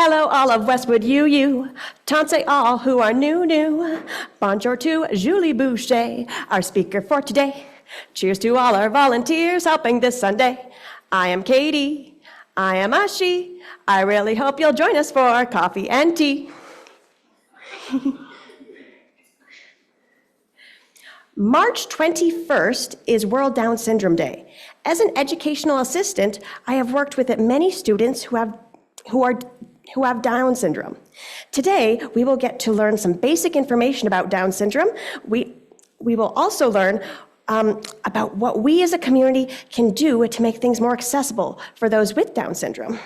Hello, all of Westwood, you. Tantse all who are new. Bonjour to Julie Boucher, our speaker for today. Cheers to all our volunteers helping this Sunday. I am Katie. I am a she. I really hope you'll join us for coffee and tea. March 21st is World Down Syndrome Day. As an educational assistant, I have worked with many students who have Down syndrome. Today, we will get to learn some basic information about Down syndrome. We will also learn about what we as a community can do to make things more accessible for those with Down syndrome.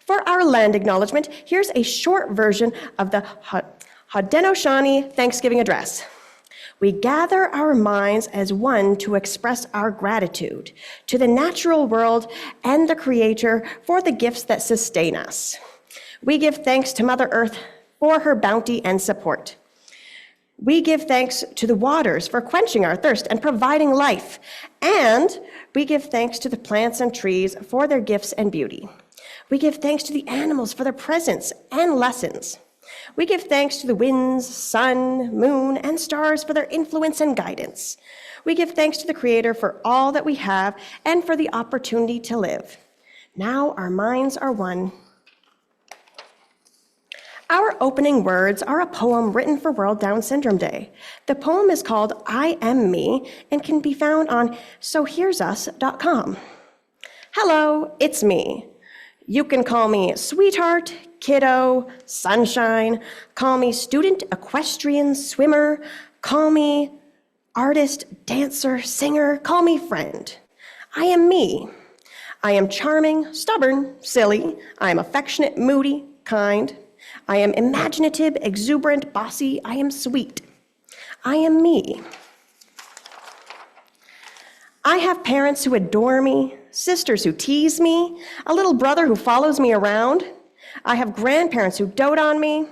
For our land acknowledgement, here's a short version of the Haudenosaunee Thanksgiving Address. We gather our minds as one to express our gratitude to the natural world and the Creator for the gifts that sustain us. We give thanks to Mother Earth for her bounty and support. We give thanks to the waters for quenching our thirst and providing life. And we give thanks to the plants and trees for their gifts and beauty. We give thanks to the animals for their presence and lessons. We give thanks to the winds, sun, moon, and stars for their influence and guidance. We give thanks to the Creator for all that we have and for the opportunity to live. Now our minds are one. Our opening words are a poem written for World Down Syndrome Day. The poem is called I Am Me and can be found on sohere'sus.com. Hello, it's me. You can call me sweetheart, kiddo, sunshine, call me student, equestrian, swimmer, call me artist, dancer, singer, call me friend. I am me. I am charming, stubborn, silly. I am affectionate, moody, kind. I am imaginative, exuberant, bossy. I am sweet. I am me. I have parents who adore me, sisters who tease me, a little brother who follows me around. I have grandparents who dote on me,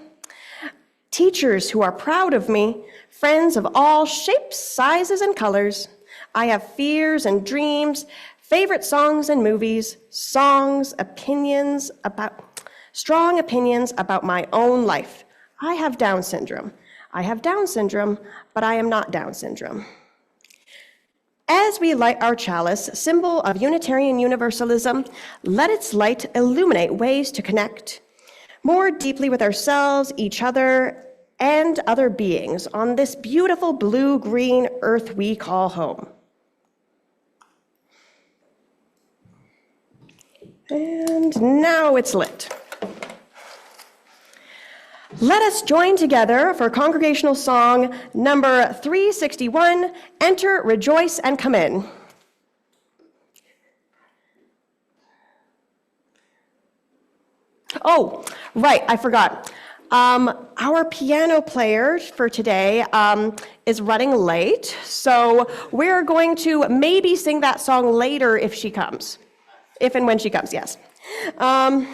teachers who are proud of me, friends of all shapes, sizes, and colors. I have fears and dreams, favorite songs and movies, strong opinions about my own life. I have Down syndrome. I have Down syndrome, but I am not Down syndrome. As we light our chalice, symbol of Unitarian Universalism, let its light illuminate ways to connect more deeply with ourselves, each other, and other beings on this beautiful blue-green earth we call home. And now it's lit. Let us join together for congregational song number 361, Enter, Rejoice, and Come In. Oh, right, I forgot. Our piano player for today is running late, so we're going to maybe sing that song later if she comes. If and when she comes, yes. I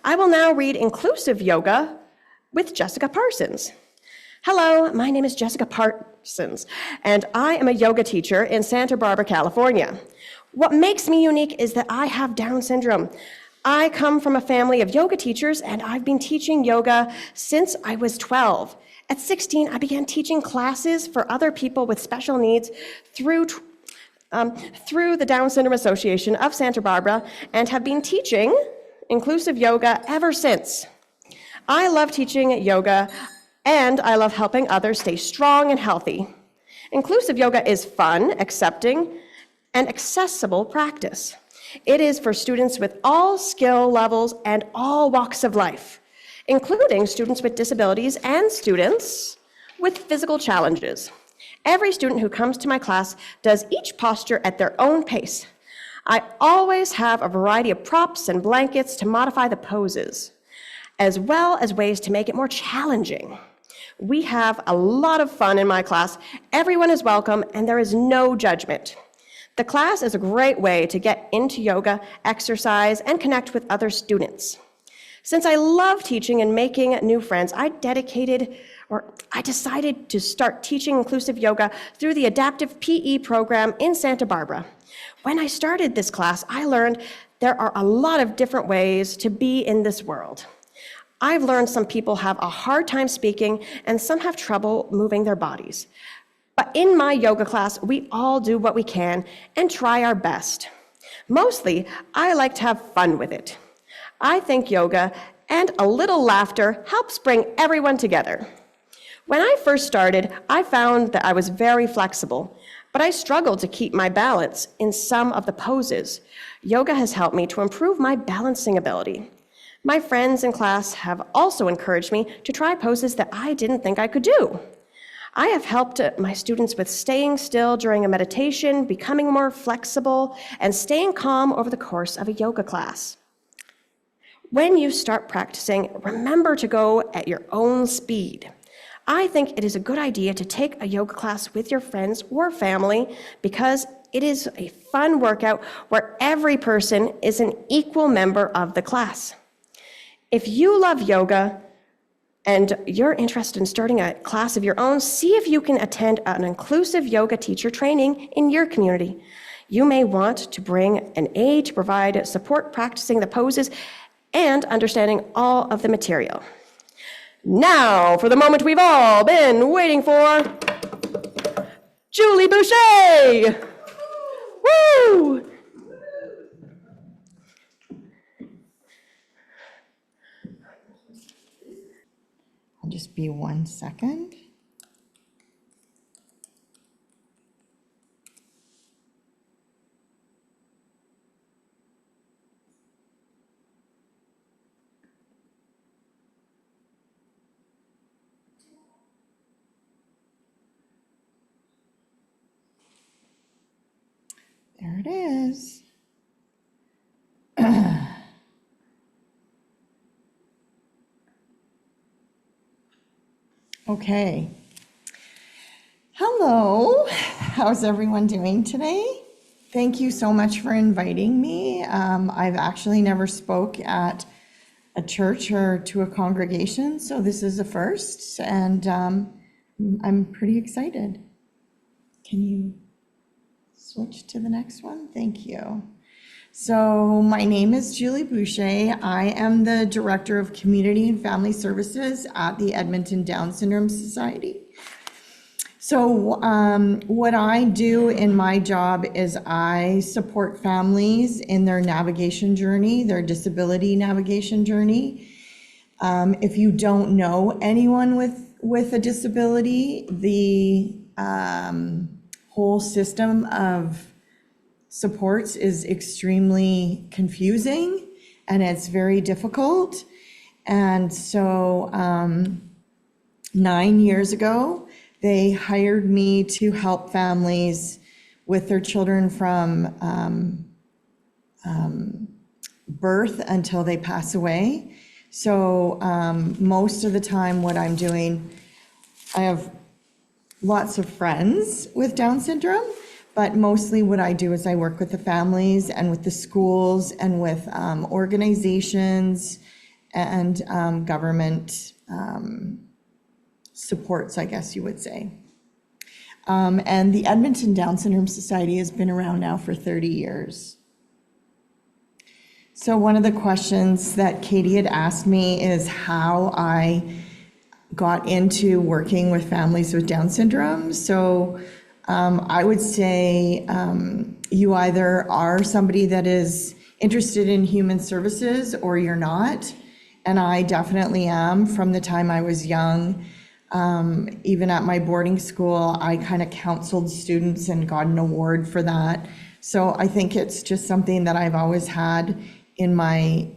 will now read Inclusive Yoga with Jessica Parsons. Hello, my name is Jessica Parsons, and I am a yoga teacher in Santa Barbara, California. What makes me unique is that I have Down syndrome. I come from a family of yoga teachers, and I've been teaching yoga since I was 12. At 16, I began teaching classes for other people with special needs through the Down Syndrome Association of Santa Barbara, and have been teaching inclusive yoga ever since. I love teaching yoga, and I love helping others stay strong and healthy. Inclusive yoga is fun, accepting, and accessible practice. It is for students with all skill levels and all walks of life, including students with disabilities and students with physical challenges. Every student who comes to my class does each posture at their own pace. I always have a variety of props and blankets to modify the poses, as well as ways to make it more challenging. We have a lot of fun in my class. Everyone is welcome, and there is no judgment. The class is a great way to get into yoga, exercise, and connect with other students. Since I love teaching and making new friends, I decided to start teaching inclusive yoga through the adaptive PE program in Santa Barbara. When I started this class, I learned there are a lot of different ways to be in this world. I've learned some people have a hard time speaking and some have trouble moving their bodies. But in my yoga class, we all do what we can and try our best. Mostly, I like to have fun with it. I think yoga and a little laughter helps bring everyone together. When I first started, I found that I was very flexible, but I struggled to keep my balance in some of the poses. Yoga has helped me to improve my balancing ability. My friends in class have also encouraged me to try poses that I didn't think I could do. I have helped my students with staying still during a meditation, becoming more flexible, and staying calm over the course of a yoga class. When you start practicing, remember to go at your own speed. I think it is a good idea to take a yoga class with your friends or family because it is a fun workout where every person is an equal member of the class. If you love yoga and you're interested in starting a class of your own, see if you can attend an inclusive yoga teacher training in your community. You may want to bring an aide to provide support practicing the poses and understanding all of the material. Now, for the moment we've all been waiting for, Julie Boucher! Woo! I'll just be 1 second. There it is. Okay. Hello. How's everyone doing today? Thank you so much for inviting me. I've actually never spoke at a church or to a congregation, so this is a first, and I'm pretty excited. Can you switch to the next one? Thank you. So my name is Julie Boucher. I am the Director of Community and Family Services at the Edmonton Down Syndrome Society. So what I do in my job is I support families in their navigation journey, their disability navigation journey. If you don't know anyone with a disability, the whole system of supports is extremely confusing and it's very difficult. And so 9 years ago, they hired me to help families with their children from birth until they pass away. So most of the time what I'm doing, I have lots of friends with Down syndrome, but mostly what I do is I work with the families and with the schools and with organizations and government supports, I guess you would say. And the Edmonton Down Syndrome Society has been around now for 30 years. So one of the questions that Katie had asked me is how I got into working with families with Down syndrome. So I would say you either are somebody that is interested in human services or you're not. And I definitely am. From the time I was young, even at my boarding school, I kind of counseled students and got an award for that. So I think it's just something that I've always had in my,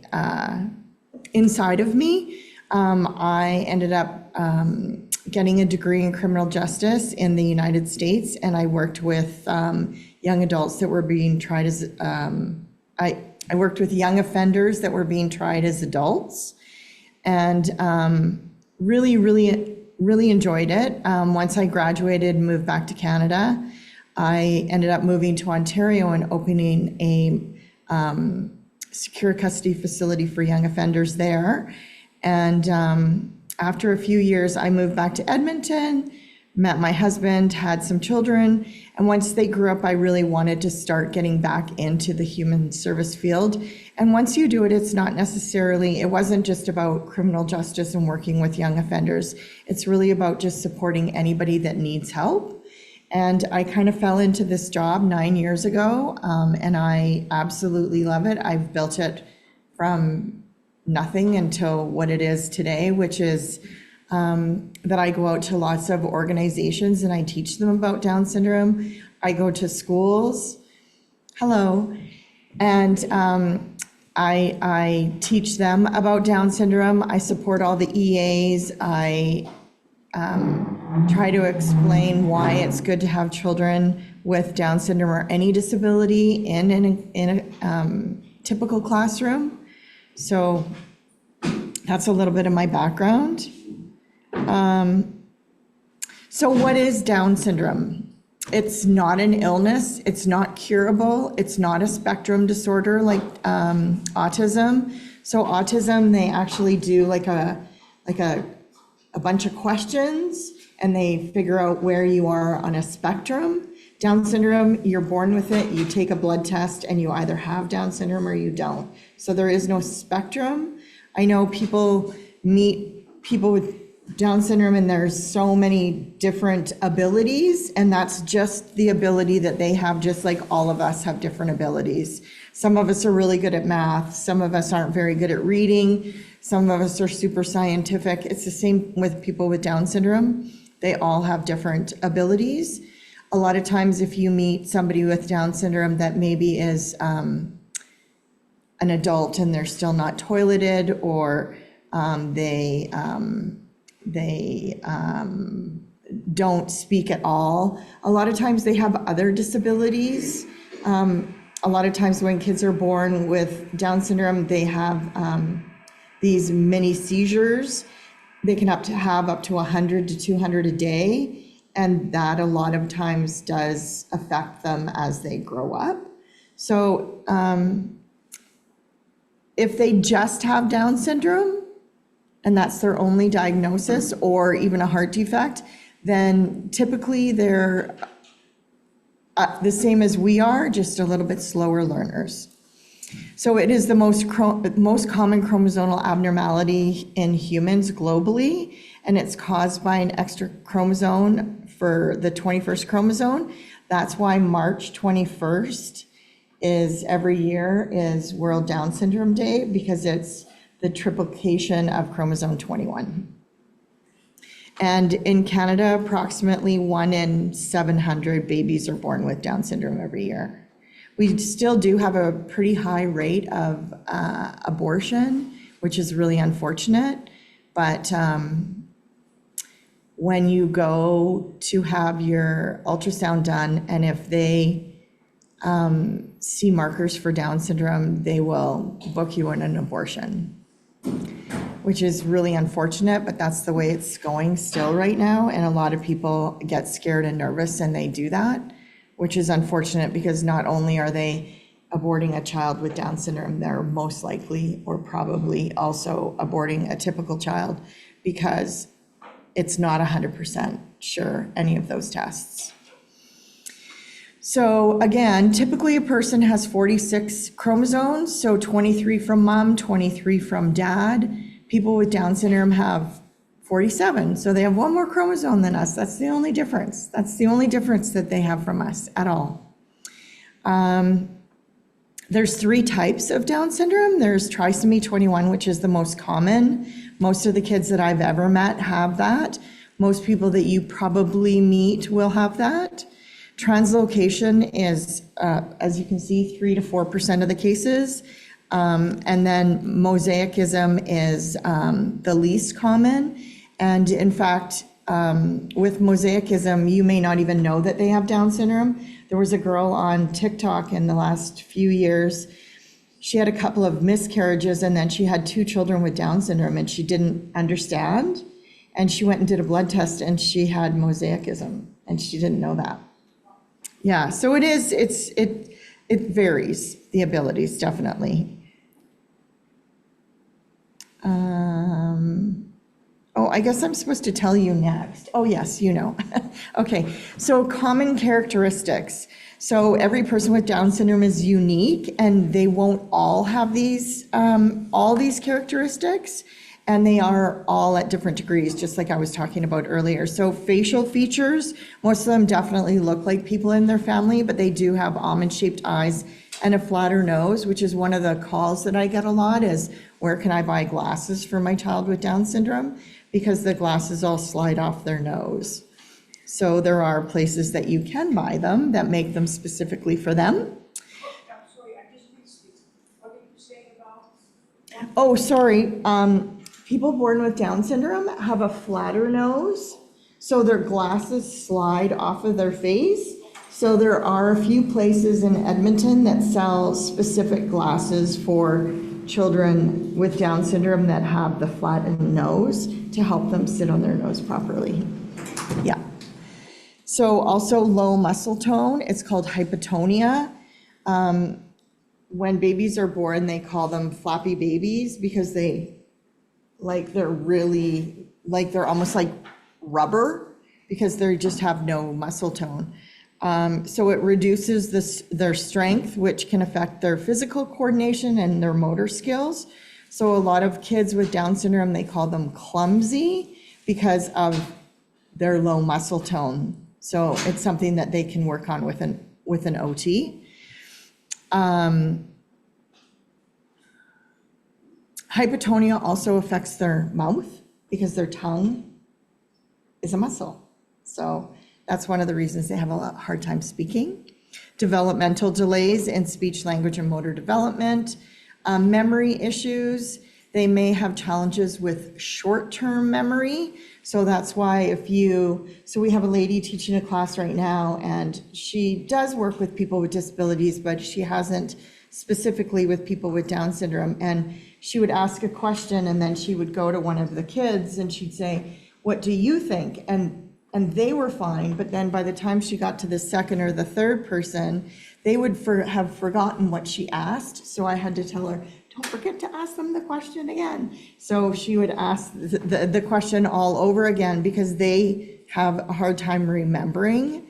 inside of me. I ended up getting a degree in criminal justice in the United States, and I worked with young adults that were being tried as, I worked with young offenders that were being tried as adults, and really enjoyed it. Once I graduated and moved back to Canada, I ended up moving to Ontario and opening a secure custody facility for young offenders there. And after a few years, I moved back to Edmonton, met my husband, had some children, and once they grew up, I really wanted to start getting back into the human service field. And once you do it, it's not necessarily, it wasn't just about criminal justice and working with young offenders. It's really about just supporting anybody that needs help. And I kind of fell into this job 9 years ago, and I absolutely love it. I've built it from nothing until what it is today, which is that I go out to lots of organizations and I teach them about Down syndrome. I go to schools, and I teach them about Down syndrome. I support all the EAs. I try to explain why it's good to have children with Down syndrome or any disability in a typical classroom. So that's a little bit of my background. So what is Down syndrome? It's not an illness. It's not curable. It's not a spectrum disorder like autism. So autism, they actually do like a bunch of questions and they figure out where you are on a spectrum. Down syndrome, you're born with it. You take a blood test and you either have Down syndrome or you don't. So there is no spectrum. I know people meet people with Down syndrome and there's so many different abilities, and that's just the ability that they have, just like all of us have different abilities. Some of us are really good at math, some of us aren't very good at reading, some of us are super scientific. It's the same with people with Down syndrome. They all have different abilities. A lot of times if you meet somebody with Down syndrome that maybe is an adult and they're still not toileted, or they don't speak at all. A lot of times they have other disabilities. A lot of times when kids are born with Down syndrome, they have these mini seizures. They can have up to 100 to 200 a day, and that a lot of times does affect them as they grow up. So if they just have Down syndrome, and that's their only diagnosis, or even a heart defect, then typically they're the same as we are, just a little bit slower learners. So it is the most common chromosomal abnormality in humans globally, and it's caused by an extra chromosome for the 21st chromosome. That's why March 21st is every year is World Down Syndrome Day, because it's the triplication of chromosome 21. And in Canada, approximately 1 in 700 babies are born with Down syndrome every year. We still do have a pretty high rate of abortion, which is really unfortunate. But when you go to have your ultrasound done, and if they see markers for Down syndrome, they will book you in an abortion, which is really unfortunate, but that's the way it's going still right now. And a lot of people get scared and nervous and they do that, which is unfortunate, because not only are they aborting a child with Down syndrome, they're most likely or probably also aborting a typical child, because it's not 100% sure, any of those tests. So again, typically a person has 46 chromosomes, so 23 from mom, 23 from dad. People with Down syndrome have 47, so they have one more chromosome than us. That's the only difference. That's the only difference that they have from us at all. There's 3 types of Down syndrome. There's trisomy 21, which is the most common. Most of the kids that I've ever met have that. Most people that you probably meet will have that. Translocation is, as you can see, 3 to 4% of the cases. And then mosaicism is the least common. And in fact, with mosaicism, you may not even know that they have Down syndrome. There was a girl on TikTok in the last few years. She had a couple of miscarriages, and then she had 2 children with Down syndrome, and she didn't understand. And she went and did a blood test, and she had mosaicism, and she didn't know that. Yeah, so it varies, the abilities, definitely. I guess I'm supposed to tell you next. Oh, yes, you know. Okay, so common characteristics. So every person with Down syndrome is unique, and they won't all have all these characteristics, and they are all at different degrees, just like I was talking about earlier. So facial features, most of them definitely look like people in their family, but they do have almond-shaped eyes and a flatter nose, which is one of the calls that I get a lot is, where can I buy glasses for my child with Down syndrome? Because the glasses all slide off their nose. So there are places that you can buy them that make them specifically for them. I'm sorry, I just missed it. What did you say about? Oh, sorry. People born with Down syndrome have a flatter nose, so their glasses slide off of their face. So there are a few places in Edmonton that sell specific glasses for children with Down syndrome that have the flattened nose to help them sit on their nose properly. Yeah. So also low muscle tone, it's called hypotonia. When babies are born, they call them flappy babies because they're almost like rubber because they just have no muscle tone. So it reduces their strength, which can affect their physical coordination and their motor skills. So a lot of kids with Down syndrome, they call them clumsy because of their low muscle tone. So it's something that they can work on with an OT. Hypotonia also affects their mouth because their tongue is a muscle. So that's one of the reasons they have a hard time speaking. Developmental delays in speech, language, and motor development. Memory issues. They may have challenges with short-term memory. So that's why so we have a lady teaching a class right now, and she does work with people with disabilities, but she hasn't specifically with people with Down syndrome. And she would ask a question, and then she would go to one of the kids, and she'd say, "What do you think?" And they were fine, but then by the time she got to the second or the third person, they would have forgotten what she asked. So I had to tell her, don't forget to ask them the question again. So she would ask the question all over again because they have a hard time remembering.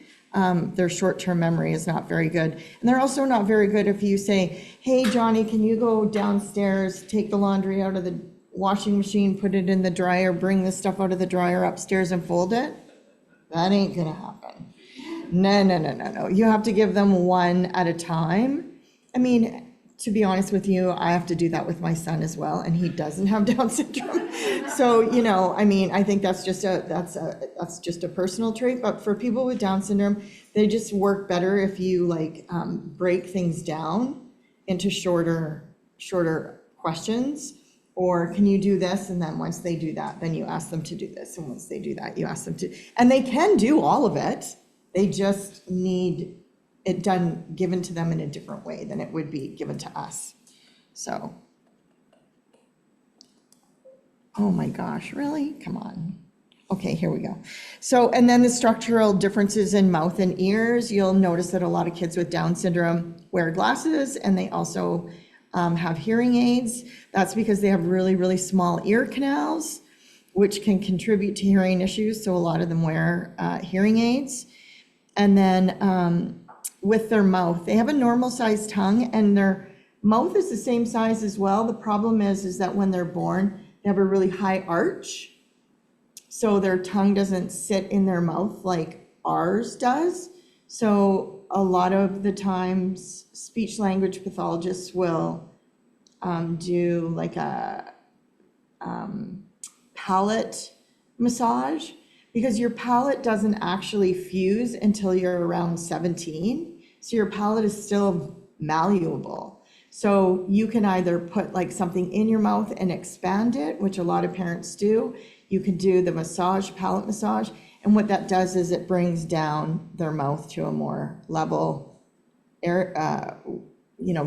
Their short-term memory is not very good. And they're also not very good if you say, hey, Johnny, can you go downstairs, take the laundry out of the washing machine, put it in the dryer, bring the stuff out of the dryer upstairs and fold it? That ain't gonna happen. No. You have to give them one at a time. I mean, to be honest with you, I have to do that with my son as well, and he doesn't have Down syndrome. So, I mean, I think that's just a personal trait. But for people with Down syndrome, they just work better if you break things down into shorter questions. Or can you do this? And then once they do that, then you ask them to do this. And once they do that, you ask them to, and they can do all of it. They just need it given to them in a different way than it would be given to us. So, oh my gosh, really? Come on. Okay, here we go. So, and then the structural differences in mouth and ears. You'll notice that a lot of kids with Down syndrome wear glasses, and they also have hearing aids. That's because they have really, really small ear canals, which can contribute to hearing issues. So a lot of them wear hearing aids. And then with their mouth, they have a normal sized tongue, and their mouth is the same size as well. The problem is that when they're born, they have a really high arch. So their tongue doesn't sit in their mouth like ours does. So a lot of the times, speech language pathologists will do like a palate massage, because your palate doesn't actually fuse until you're around 17. So your palate is still malleable. So you can either put like something in your mouth and expand it, which a lot of parents do. You can do the palate massage. And what that does is it brings down their mouth to a more level air,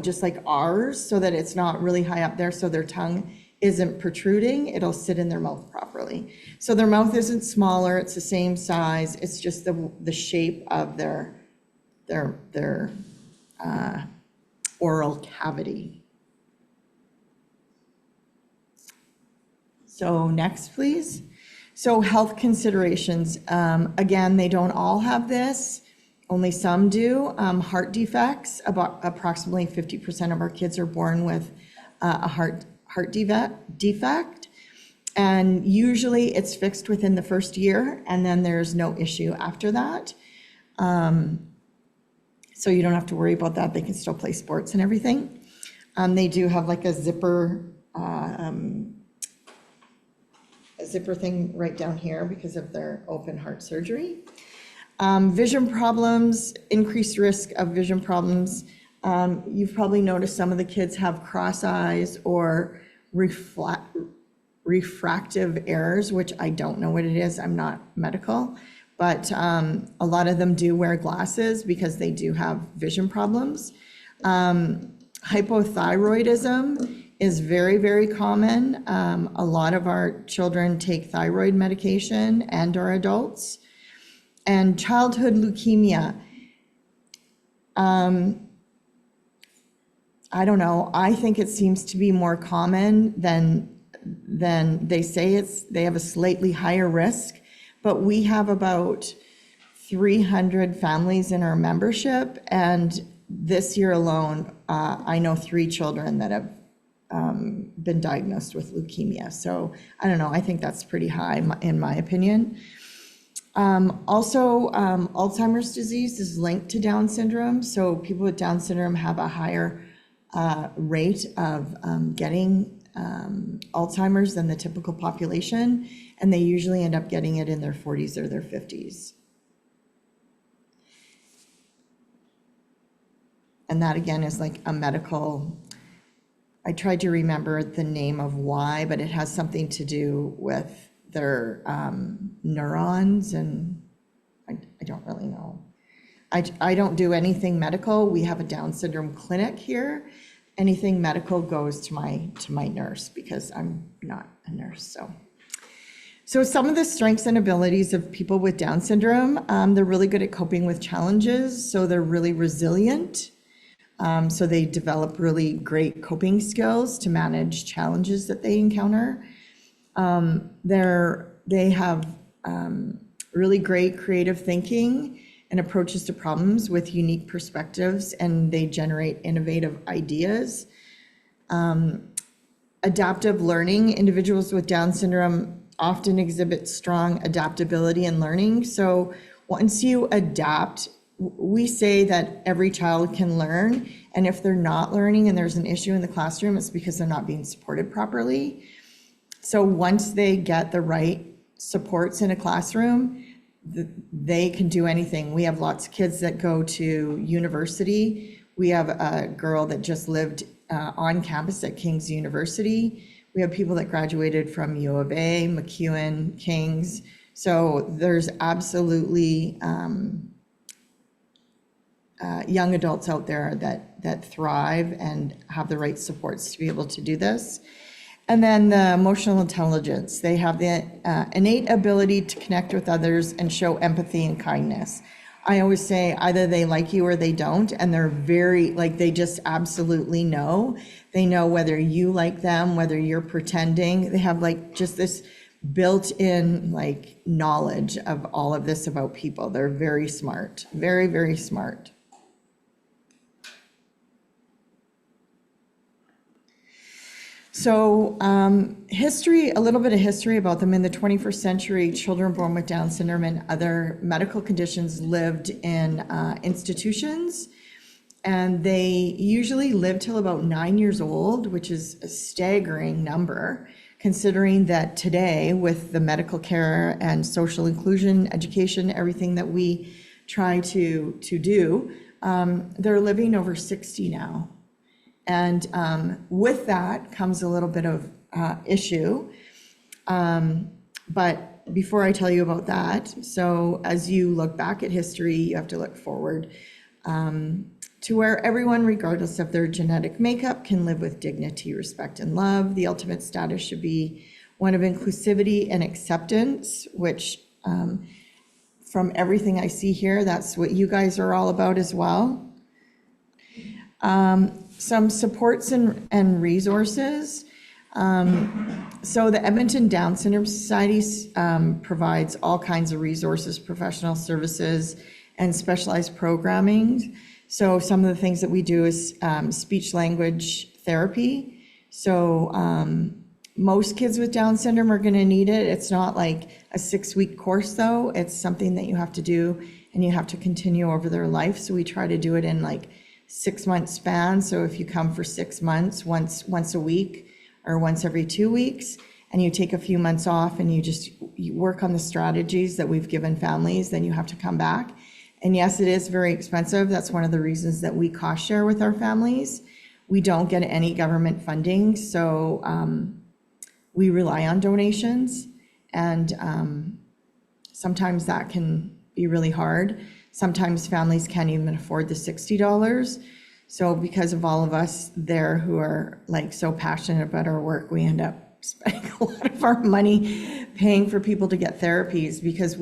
just like ours, so that it's not really high up there, so their tongue isn't protruding. It'll sit in their mouth properly. So their mouth isn't smaller, it's the same size, it's just the shape of their oral cavity. So next, please. So health considerations, again, they don't all have this, only some do. Heart defects, about approximately 50% of our kids are born with a heart defect. And usually it's fixed within the first year, and then there's no issue after that. So you don't have to worry about that. They can still play sports and everything. They do have like a zipper thing right down here because of their open heart surgery. Vision problems, increased risk of vision problems. You've probably noticed some of the kids have cross eyes or refractive errors, which I don't know what it is. I'm not medical, but a lot of them do wear glasses because they do have vision problems. Hypothyroidism is very, very common. A lot of our children take thyroid medication and our adults. And childhood leukemia. I don't know. I think it seems to be more common than they say. They have a slightly higher risk, but we have about 300 families in our membership, and this year alone, I know 3 children that have been diagnosed with leukemia. So I don't know. I think that's pretty high in my opinion. Also, Alzheimer's disease is linked to Down syndrome. So people with Down syndrome have a higher rate of getting Alzheimer's than the typical population, and they usually end up getting it in their 40s or their 50s. And that again is like a medical, I tried to remember the name of why, but it has something to do with their neurons, and I don't really know. I don't do anything medical. We have a Down syndrome clinic here. Anything medical goes to my nurse because I'm not a nurse. So some of the strengths and abilities of people with Down syndrome, they're really good at coping with challenges. So they're really resilient. So they develop really great coping skills to manage challenges that they encounter. They have really great creative thinking and approaches to problems with unique perspectives, and they generate innovative ideas. Adaptive learning. Individuals with Down syndrome often exhibit strong adaptability in learning. So once you adapt, we say that every child can learn, and if they're not learning and there's an issue in the classroom, it's because they're not being supported properly. So once they get the right supports in a classroom, they can do anything. We have lots of kids that go to university. We have a girl that just lived on campus at King's University. We have people that graduated from U of A, McEwen, King's. So there's absolutely young adults out there that thrive and have the right supports to be able to do this. And then the emotional intelligence. They have the innate ability to connect with others and show empathy and kindness. I always say either they like you or they don't, and they're very, like, they just absolutely know. They know whether you like them, whether you're pretending. They have like just this built-in like knowledge of all of this about people. They're very smart, very, very smart. So history, a little bit of history about them. In the 21st century, children born with Down syndrome and other medical conditions lived in institutions, and they usually lived till about 9 years old, which is a staggering number, considering that today with the medical care and social inclusion, education, everything that we try to do, they're living over 60 now. And with that comes a little bit of issue. But before I tell you about that, so as you look back at history, you have to look forward to where everyone, regardless of their genetic makeup, can live with dignity, respect, and love. The ultimate status should be one of inclusivity and acceptance, which from everything I see here, that's what you guys are all about as well. Some supports and resources. So the Edmonton Down Syndrome Society provides all kinds of resources, professional services, and specialized programming. So some of the things that we do is speech language therapy. So most kids with Down syndrome are going to need it. It's not like a 6-week course though. It's something that you have to do and you have to continue over their life. So we try to do it in like 6-month span. So if you come for 6 months, once a week or once every 2 weeks, and you take a few months off and you work on the strategies that we've given families, then you have to come back. And yes, it is very expensive. That's one of the reasons that we cost share with our families. We don't get any government funding, so we rely on donations, and sometimes that can be really hard. Sometimes families can't even afford the $60. So because of all of us there who are like so passionate about our work, we end up spending a lot of our money paying for people to get therapies, because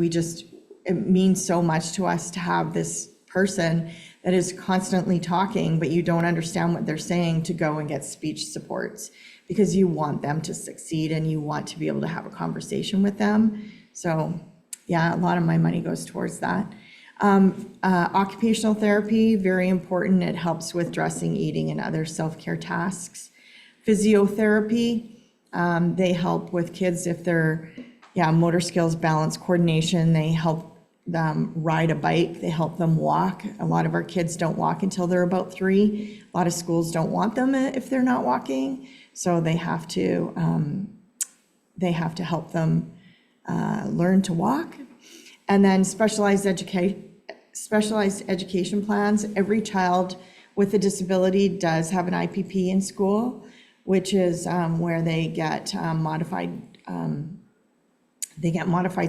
it means so much to us to have this person that is constantly talking, but you don't understand what they're saying, to go and get speech supports, because you want them to succeed and you want to be able to have a conversation with them. So yeah, a lot of my money goes towards that. Occupational therapy, very important. It helps with dressing, eating, and other self-care tasks. Physiotherapy, they help with kids if they're, motor skills, balance, coordination. They help them ride a bike. They help them walk. A lot of our kids don't walk until they're about 3. A lot of schools don't want them if they're not walking. So they have to help them learn to walk. And then specialized education plans. Every child with a disability does have an IPP in school, which is where they get modified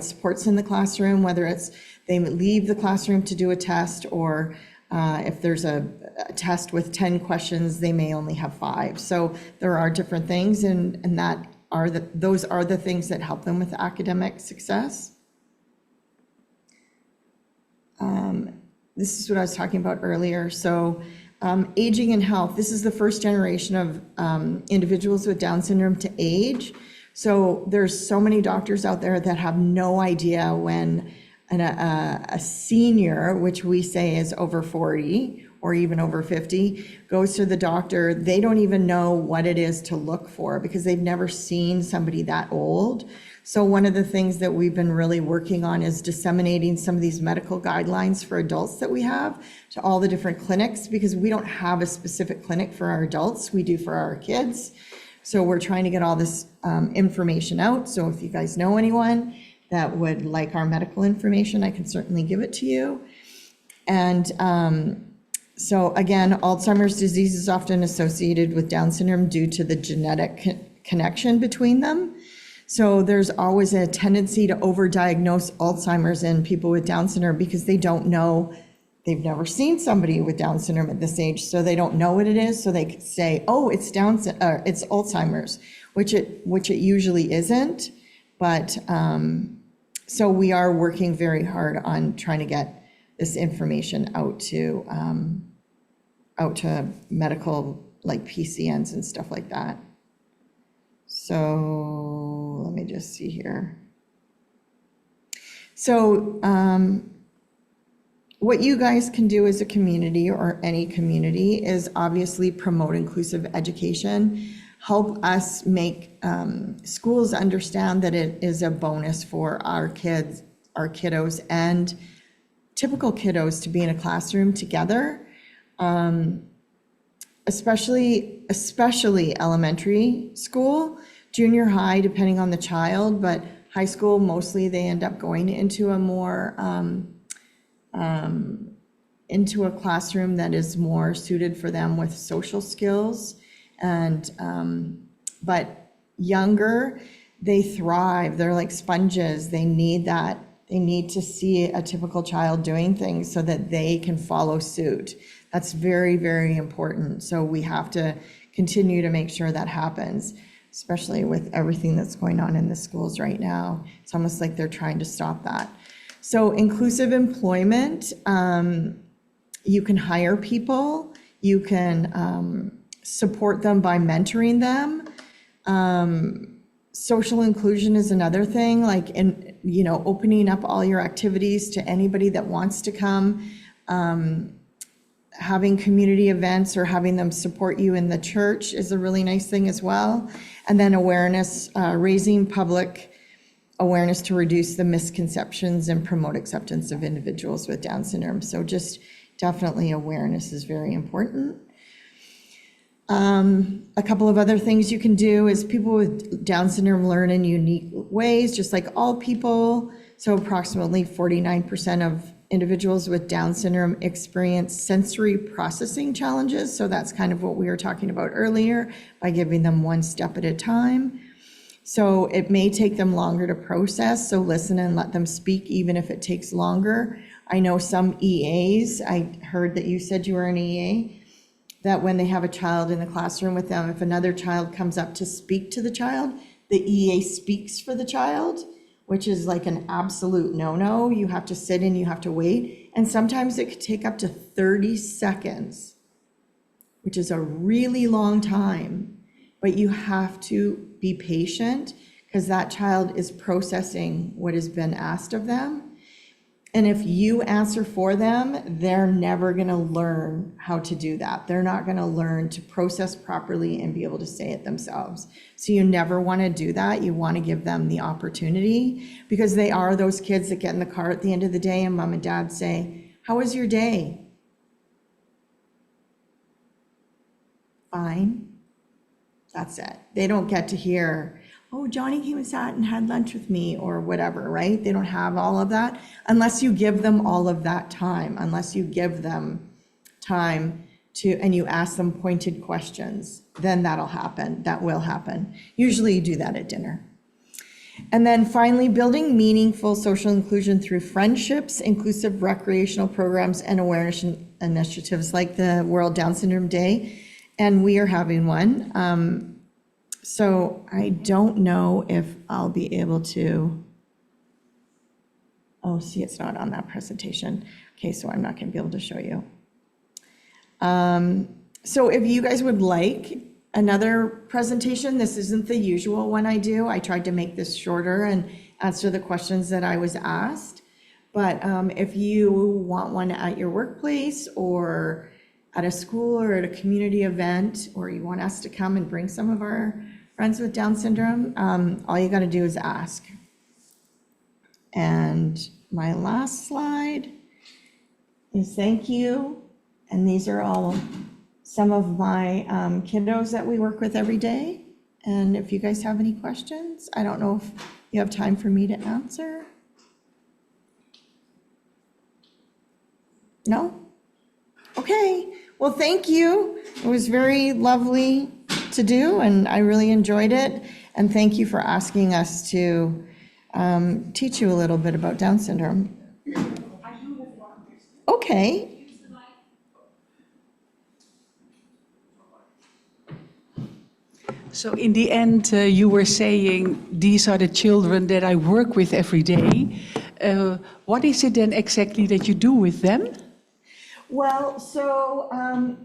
supports in the classroom, whether it's they leave the classroom to do a test, or if there's a test with 10 questions, they may only have 5. So there are different things, and those are the things that help them with academic success. This is what I was talking about earlier. So aging and health, this is the first generation of individuals with Down syndrome to age. So there's so many doctors out there that have no idea when a senior, which we say is over 40 or even over 50, goes to the doctor. They don't even know what it is to look for, because they've never seen somebody that old. So one of the things that we've been really working on is disseminating some of these medical guidelines for adults that we have to all the different clinics, because we don't have a specific clinic for our adults, we do for our kids. So we're trying to get all this information out. So if you guys know anyone that would like our medical information, I can certainly give it to you. And so again, Alzheimer's disease is often associated with Down syndrome due to the genetic connection between them. So there's always a tendency to overdiagnose Alzheimer's in people with Down syndrome, because they don't know, they've never seen somebody with Down syndrome at this age, so they don't know what it is. So they could say, oh, it's it's Alzheimer's, which it usually isn't. But so we are working very hard on trying to get this information out to medical, like PCNs and stuff like that. So let me just see here. So what you guys can do as a community, or any community, is obviously promote inclusive education. Help us make schools understand that it is a bonus for our kids, our kiddos, and typical kiddos to be in a classroom together. Especially elementary school, junior high, depending on the child, but high school, mostly they end up going into a more, into a classroom that is more suited for them with social skills. And, but younger, they thrive, they're like sponges, they need that. They need to see a typical child doing things so that they can follow suit. That's very, very important. So we have to continue to make sure that happens, especially with everything that's going on in the schools right now. It's almost like they're trying to stop that. So inclusive employment, you can hire people, you can support them by mentoring them. Social inclusion is another thing, like, opening up all your activities to anybody that wants to come. Having community events or having them support you in the church is a really nice thing as well. And then awareness, raising public awareness to reduce the misconceptions and promote acceptance of individuals with Down syndrome. So just definitely awareness is very important. A couple of other things you can do is people with Down syndrome learn in unique ways, just like all people. So approximately 49% of individuals with Down syndrome experience sensory processing challenges. So that's kind of what we were talking about earlier, by giving them one step at a time. So it may take them longer to process, so listen and let them speak, even if it takes longer. I know some EAs, I heard that you said you were an EA, that when they have a child in the classroom with them, if another child comes up to speak to the child, the EA speaks for the child, which is like an absolute no-no. You have to sit and you have to wait. And sometimes it could take up to 30 seconds, which is a really long time. But you have to be patient because that child is processing what has been asked of them. And if you answer for them, they're never going to learn how to do that. They're not going to learn to process properly and be able to say it themselves. So you never want to do that. You want to give them the opportunity, because they are those kids that get in the car at the end of the day and mom and dad say, "How was your day?" Fine. That's it. They don't get to hear, "Oh, Johnny came and sat and had lunch with me," or whatever, right? They don't have all of that unless you give them all of that time, unless you give them time to, and you ask them pointed questions, then that'll happen. That will happen. Usually you do that at dinner. And then finally, building meaningful social inclusion through friendships, inclusive recreational programs, and awareness initiatives like the World Down Syndrome Day. And we are having one. So I don't know if I'll be able to, oh, see, it's not on that presentation. Okay, so I'm not gonna be able to show you. So if you guys would like another presentation, this isn't the usual one I do. I tried to make this shorter and answer the questions that I was asked. But if you want one at your workplace or at a school or at a community event, or you want us to come and bring some of our friends with Down syndrome, all you got to do is ask. And my last slide is thank you. And these are all some of my kiddos that we work with every day. And if you guys have any questions, I don't know if you have time for me to answer. No? Okay. Well, thank you. It was very lovely to do, and I really enjoyed it. And thank you for asking us to teach you a little bit about Down syndrome. Okay. So in the end, you were saying these are the children that I work with every day. What is it then exactly that you do with them? Well, so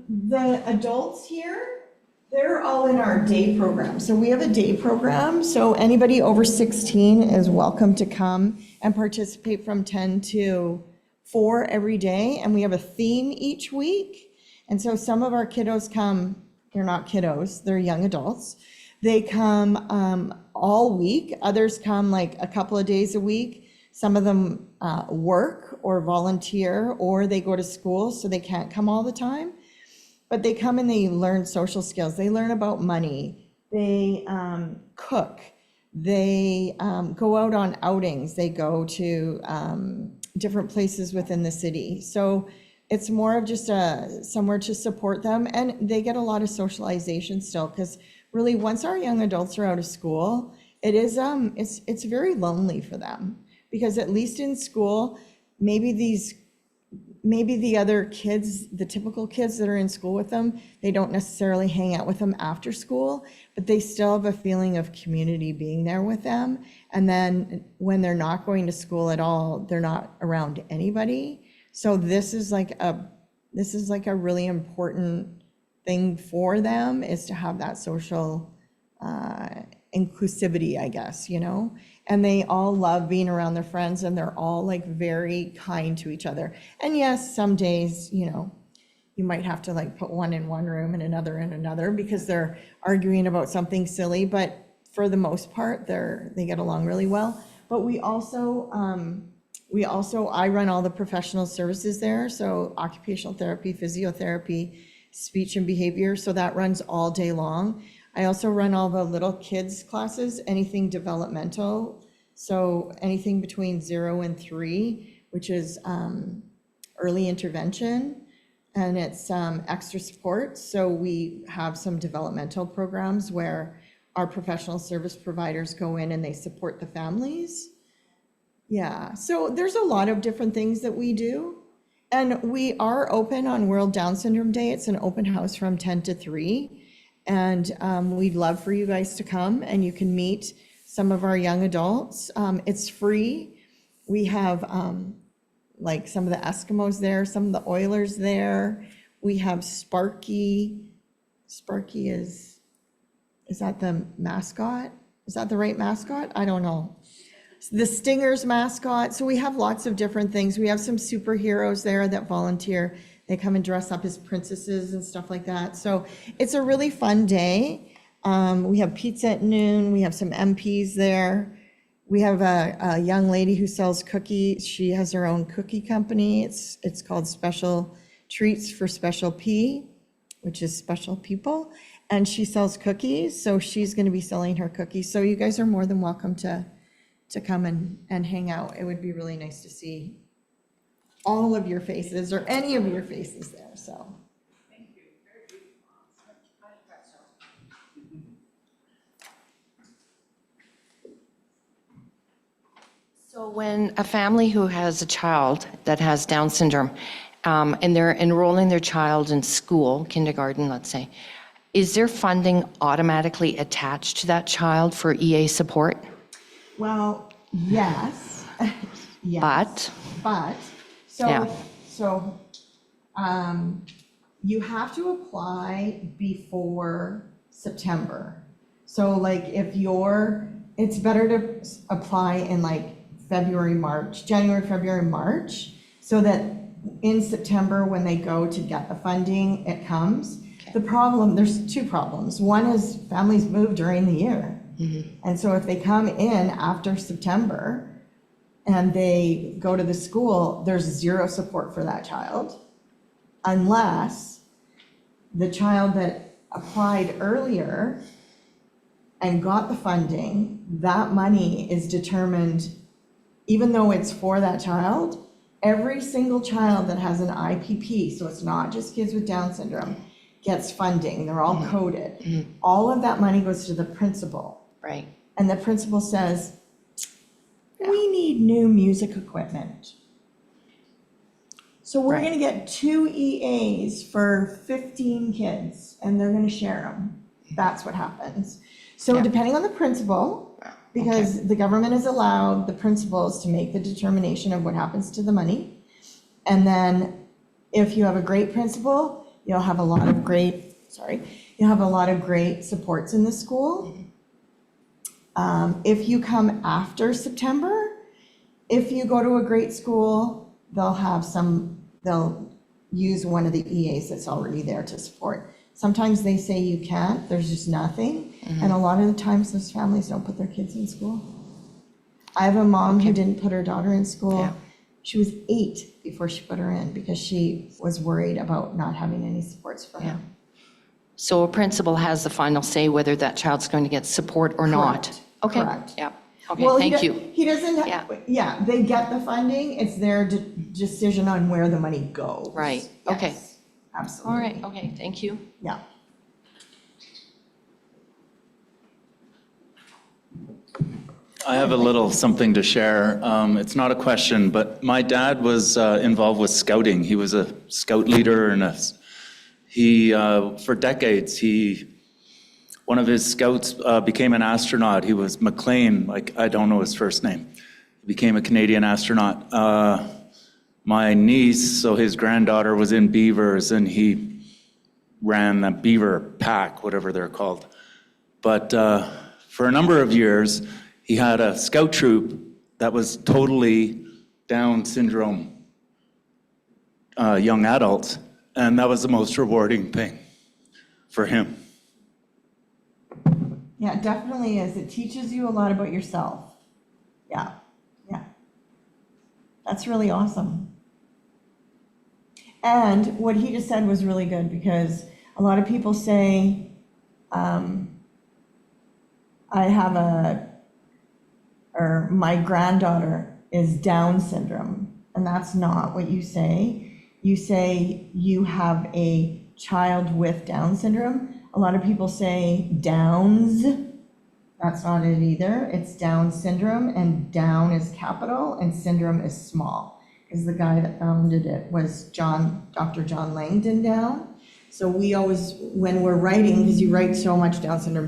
the adults here, they're all in our day program. So we have a day program. So anybody over 16 is welcome to come and participate from 10 to 4 every day. And we have a theme each week. And so some of our kiddos come, they're not kiddos, they're young adults. They come all week. Others come like a couple of days a week. Some of them work or volunteer, or they go to school, so they can't come all the time. But they come and they learn social skills. They learn about money. They cook. They go out on outings. They go to different places within the city. So it's more of just somewhere to support them. And they get a lot of socialization still, because really once our young adults are out of school, it is it's very lonely for them. Because at least in school, maybe the other kids, the typical kids that are in school with them, they don't necessarily hang out with them after school, but they still have a feeling of community being there with them. And then when they're not going to school at all, they're not around anybody. So this is like a really important thing for them, is to have that social inclusivity, I guess, you know? And they all love being around their friends, and they're all like very kind to each other. And yes, some days, you know, you might have to like put one in one room and another in another because they're arguing about something silly, but for the most part, they get along really well. But we also, I run all the professional services there, so occupational therapy, physiotherapy, speech and behavior, so that runs all day long. I also run all the little kids classes, anything developmental, so anything between 0 and 3, which is early intervention, and it's extra support. So we have some developmental programs where our professional service providers go in and they support the families. Yeah, so there's a lot of different things that we do. And we are open on World Down Syndrome Day. It's an open house from 10 to 3. And we'd love for you guys to come and you can meet some of our young adults. It's free. We have like some of the Eskimos there, some of the Oilers there. We have Sparky. Sparky is that the mascot? Is that the right mascot? I don't know. The Stingers mascot. So we have lots of different things. We have some superheroes there that volunteer. They come and dress up as princesses and stuff like that. So it's a really fun day. We have pizza at noon. We have some MPs there. We have a young lady who sells cookies. She has her own cookie company. It's called Special Treats for Special P, which is special people. And she sells cookies. So she's going to be selling her cookies. So you guys are more than welcome to come and hang out. It would be really nice to see all of your faces or any of your faces there, so. Thank you. Very beautiful. I thought so. So when a family who has a child that has Down syndrome, and they're enrolling their child in school, kindergarten, let's say, is there funding automatically attached to that child for EA support? Well, yes. Yes. But, Yeah. you have to apply before September. So like it's better to apply in like January, February, March, so that in September when they go to get the funding, it comes. Okay. There's two problems. One is families move during the year. Mm-hmm. And so if they come in after September and they go to the school, there's zero support for that child unless the child that applied earlier and got the funding, that money is determined, even though it's for that child, every single child that has an IPP, so it's not just kids with Down syndrome, gets funding. They're all coded. Mm-hmm. All of that money goes to the principal. Right. And the principal says, we need new music equipment. So we're Right. going to get 2 EAs for 15 kids, and they're going to share them. That's what happens. So Yeah. depending on the principal, because the government has allowed the principals to make the determination of what happens to the money. And then if you have a great principal, you'll have a lot of great supports in the school. If you come after September, if you go to a great school, they'll use one of the EAs that's already there to support. Sometimes they say you can't, there's just nothing. Mm-hmm. And a lot of the times those families don't put their kids in school. I have a mom who didn't put her daughter in school. Yeah. She was 8 before she put her in because she was worried about not having any supports for her. So a principal has the final say whether that child's going to get support or not. Okay. Correct. Yeah. Okay, Well, thank you. He doesn't, they get the funding. It's their decision on where the money goes. Right. Yes, Okay. Absolutely. All right. Okay, thank you. Yeah. I have a little something to share. It's not a question, but my dad was involved with scouting. He was a scout leader, and for decades, one of his scouts became an astronaut. He was McLean, I don't know his first name. He became a Canadian astronaut. My niece, so his granddaughter, was in beavers, and he ran a beaver pack, whatever they're called. But for a number of years, he had a scout troop that was totally Down syndrome young adults, and that was the most rewarding thing for him. Yeah, it definitely is. It teaches you a lot about yourself. Yeah, yeah. That's really awesome. And what he just said was really good, because a lot of people say, my granddaughter is Down syndrome. And that's not what you say. You say you have a child with Down syndrome. A lot of people say Downs. That's not it either. It's Down syndrome, and Down is capital and syndrome is small. Because the guy that founded it was Dr. John Langdon Down. So we always, when we're writing, because you write so much Down syndrome,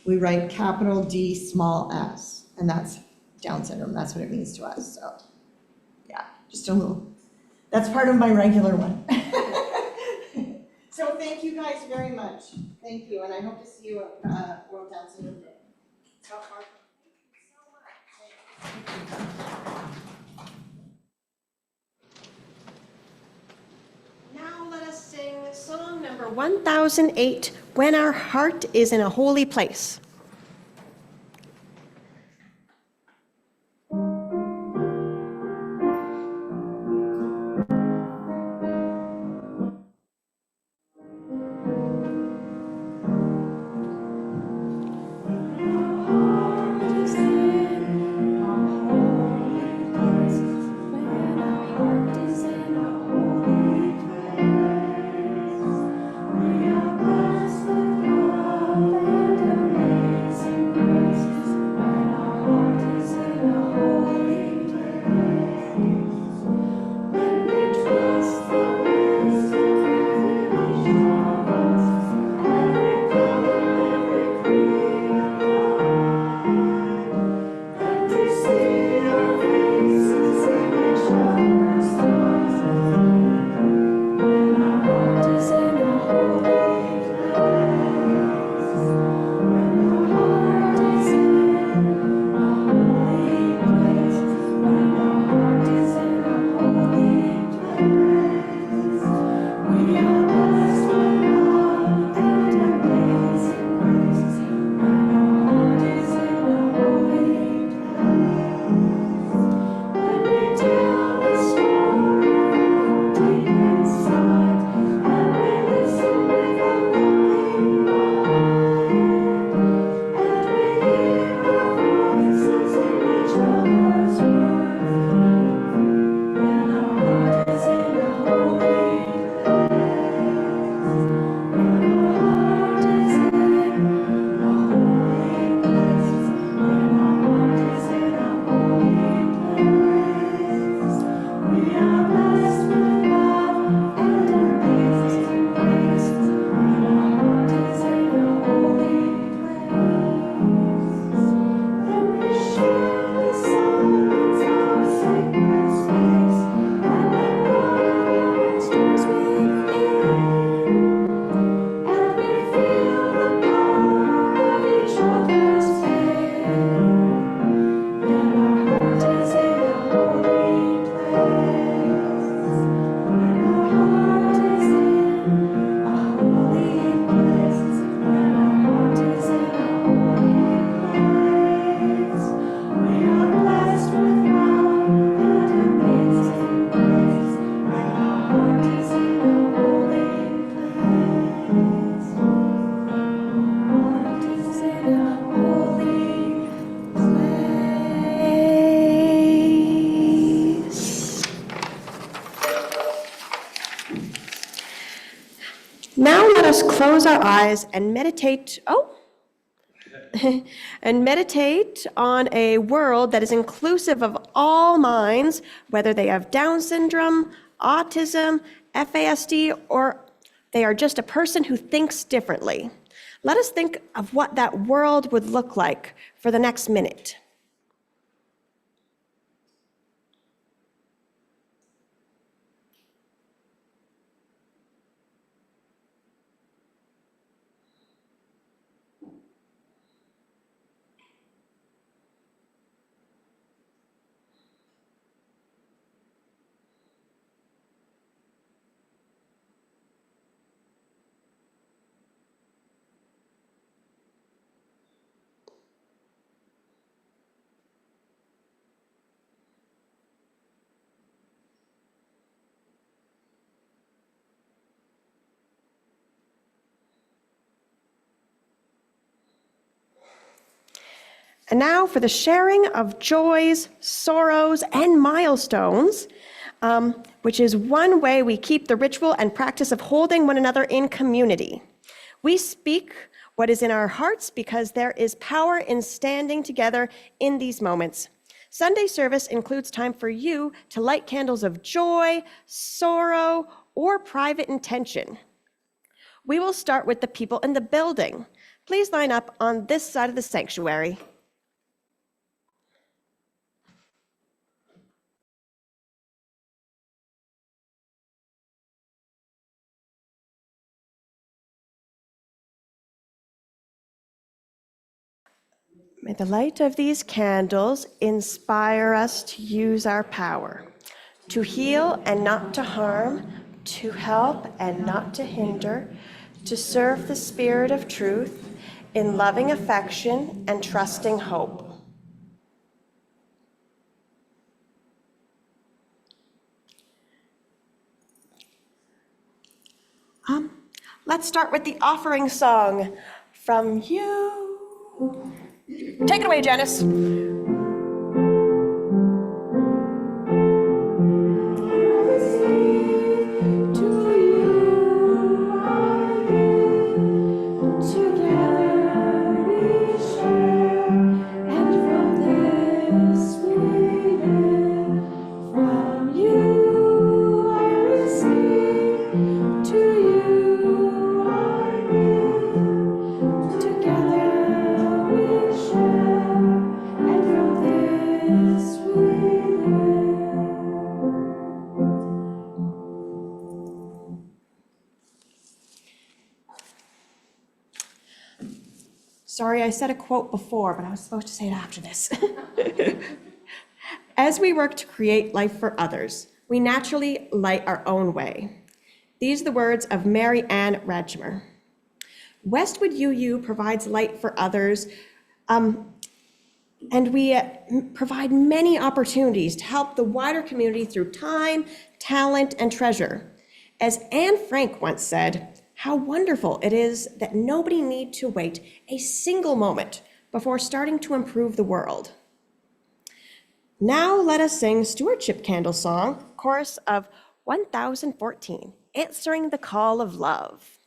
we write capital D, small s, and that's Down syndrome. That's what it means to us. So, yeah, just a little. That's part of my regular one. So thank you guys very much. Thank you, and I hope to see you at World Down Syndrome Day. Thank you so much. Now let us sing song number 1008, When Our Heart is in a Holy Place. Now let us close our eyes and meditate, and meditate on a world that is inclusive of all minds, whether they have Down syndrome, autism, FASD, or they are just a person who thinks differently. Let us think of what that world would look like for the next minute. And now for the sharing of joys, sorrows, and milestones, which is one way we keep the ritual and practice of holding one another in community. We speak what is in our hearts because there is power in standing together in these moments. Sunday service includes time for you to light candles of joy, sorrow, or private intention. We will start with the people in the building. Please line up on this side of the sanctuary. May the light of these candles inspire us to use our power, to heal and not to harm, to help and not to hinder, to serve the spirit of truth in loving affection and trusting hope. Let's start with the offering song from you. Take it away, Janice. Sorry, I said a quote before, but I was supposed to say it after this. As we work to create life for others, we naturally light our own way. These are the words of Mary Ann Radjimer. Westwood UU provides light for others, and we provide many opportunities to help the wider community through time, talent, and treasure. As Anne Frank once said, how wonderful it is that nobody need to wait a single moment before starting to improve the world. Now let us sing Stewardship Candle Song, chorus of 1014, Answering the Call of Love.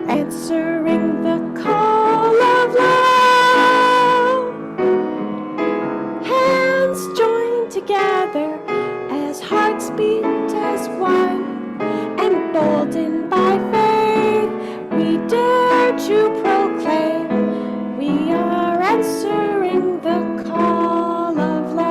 Answering the call of love. Hands joined together as hearts beat as one. Emboldened by faith, we dare to proclaim we are answering the call of love.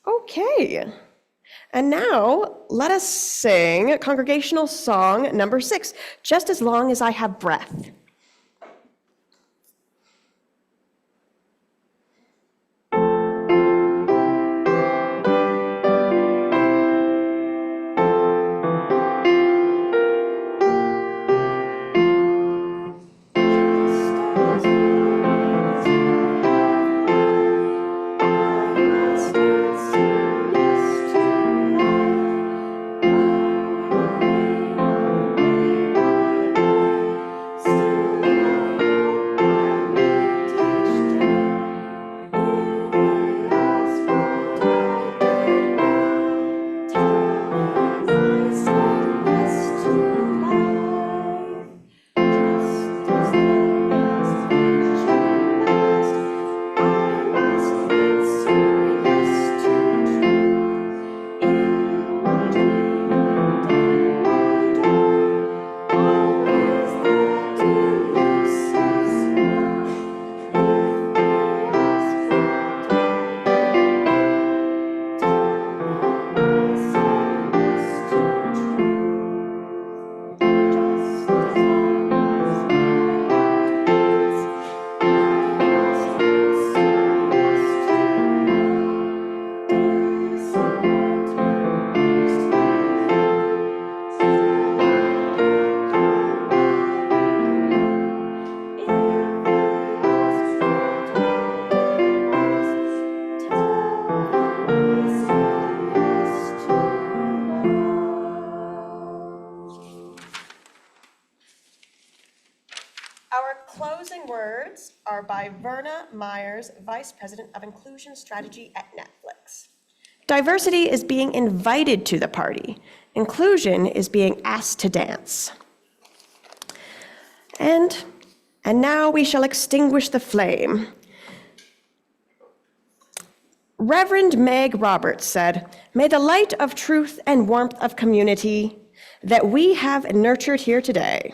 Okay, And now, let us sing congregational song number 6, Just as Long as I Have Breath. Our closing words are by Verna Myers, Vice President of Inclusion Strategy at Netflix. Diversity is being invited to the party. Inclusion is being asked to dance. And now we shall extinguish the flame. Reverend Meg Roberts said, "May the light of truth and warmth of community that we have nurtured here today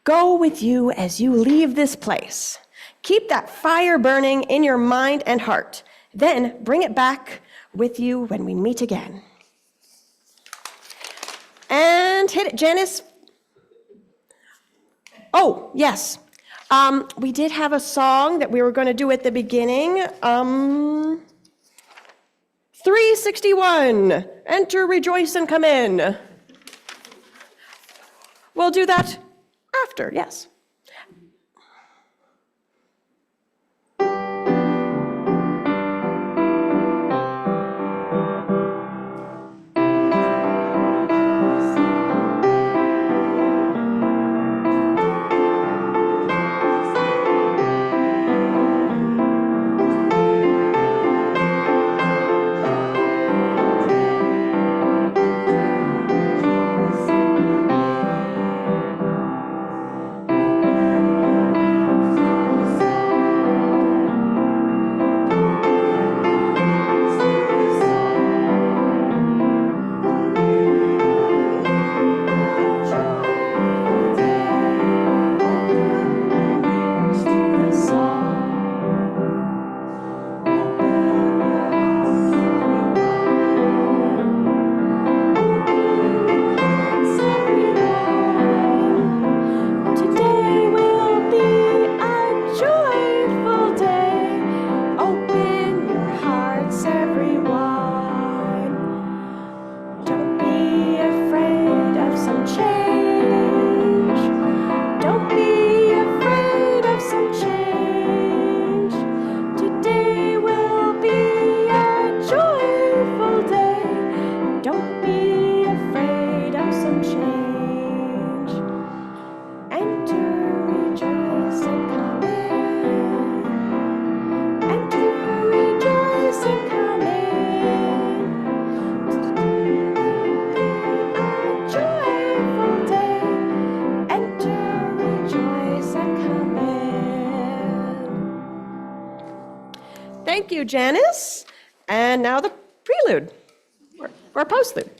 go with you as you leave this place. Keep that fire burning in your mind and heart. Then bring it back with you when we meet again." And hit it, Janice. Oh, yes. We did have a song that we were going to do at the beginning. 361, Enter, Rejoice, and Come In. We'll do that after, yes. Thank you, Janice. And now the prelude, or postlude.